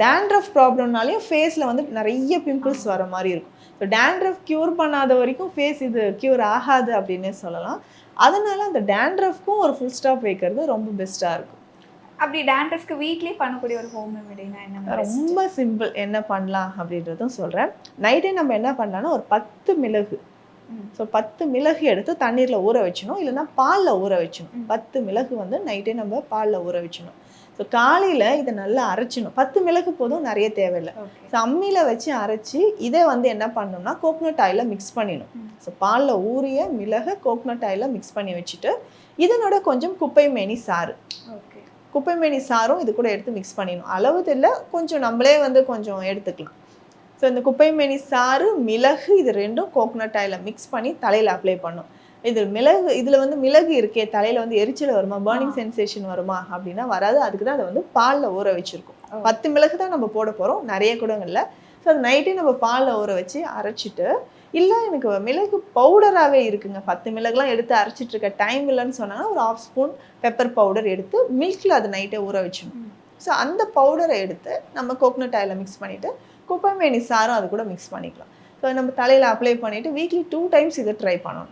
Dandruff ப்ராப்ளம்னாலேயும் ஃபேஸில் வந்து நிறைய பிம்பிள்ஸ் வர மாதிரி இருக்கும். ஸோ டேண்ட்ரஃப் க்யூர் பண்ணாத வரைக்கும் ஃபேஸ் இது க்யூர் ஆகாது அப்படின்னே சொல்லலாம். அதனால அந்த டேண்ட்ரஃப்க்கும் ஒரு ஃபுல் ஸ்டாப் வைக்கிறது ரொம்ப பெஸ்ட்டாக இருக்கும். அப்படி டேண்ட்ரஃப்க்கு வீட்லயே பண்ணக்கூடிய ஒரு ஹோம் ரெமெடினா என்ன? ரொம்ப சிம்பிள். என்ன பண்ணலாம் அப்படின்றதும் சொல்கிறேன். நைட்டே நம்ம என்ன பண்ணலாம்னா ஒரு 10 மிளகு. ஸோ 10 மிளகு எடுத்து தண்ணீரில் ஊற வச்சணும், இல்லைன்னா பாலில் ஊற வச்சணும். 10 மிளகு வந்து நைட்டே நம்ம பாலில் ஊற வச்சணும். ஸோ காலையில் இதை நல்லா அரைச்சிடணும். 10 மிளகு போதும், நிறைய தேவையில்லை. ஸோ அம்மியில் வச்சு அரைச்சி இதை வந்து என்ன பண்ணணும்னா கோகனட் ஆயிலில் மிக்ஸ் பண்ணிடணும். ஸோ பாலில் ஊறிய மிளகை கோகனட் ஆயிலில் மிக்ஸ் பண்ணி வச்சுட்டு இதனோட கொஞ்சம் குப்பைமேனி சாறு, குப்பைமேனி சாரும் இது கூட எடுத்து மிக்ஸ் பண்ணிடணும். அளவு தெரியல, கொஞ்சம் நம்மளே வந்து கொஞ்சம் எடுத்துக்கலாம். ஸோ இந்த குப்பைமேனி சாறு, மிளகு இது ரெண்டும் கோகனட் ஆயிலில் மிக்ஸ் பண்ணி தலையில் அப்ளை பண்ணும். இதில் வந்து மிளகு இருக்கே, தலையில் வந்து எரிச்சல் வருமா, பர்னிங் சென்சேஷன் வருமா அப்படின்னா வராது. அதுக்கு தான் அதை வந்து பாலில் ஊற வச்சுருக்கோம். 10 மிளகு தான் நம்ம போட போகிறோம், நிறைய கூட இல்லை. ஸோ அது நைட்டே நம்ம பாலில் ஊற வச்சு அரைச்சிட்டு, இல்லை எனக்கு மிளகு பவுடராகவே இருக்குங்க, 10 மிளகுலாம் எடுத்து அரைச்சிட்டு இருக்க டைம் இல்லைன்னு சொன்னாங்கன்னா ஒரு 1/2 ஸ்பூன் பெப்பர் பவுடர் எடுத்து மில்கில் அது நைட்டே ஊற வச்சிடணும். ஸோ அந்த பவுடரை எடுத்து நம்ம கோகனட் ஆயிலில் மிக்ஸ் பண்ணிவிட்டு குப்பைமேனி சாரும் அது கூட மிக்ஸ் பண்ணிக்கலாம். ஸோ நம்ம தலையில் அப்ளை பண்ணிவிட்டு வீக்லி 2 டைம்ஸ் இதை ட்ரை பண்ணணும்.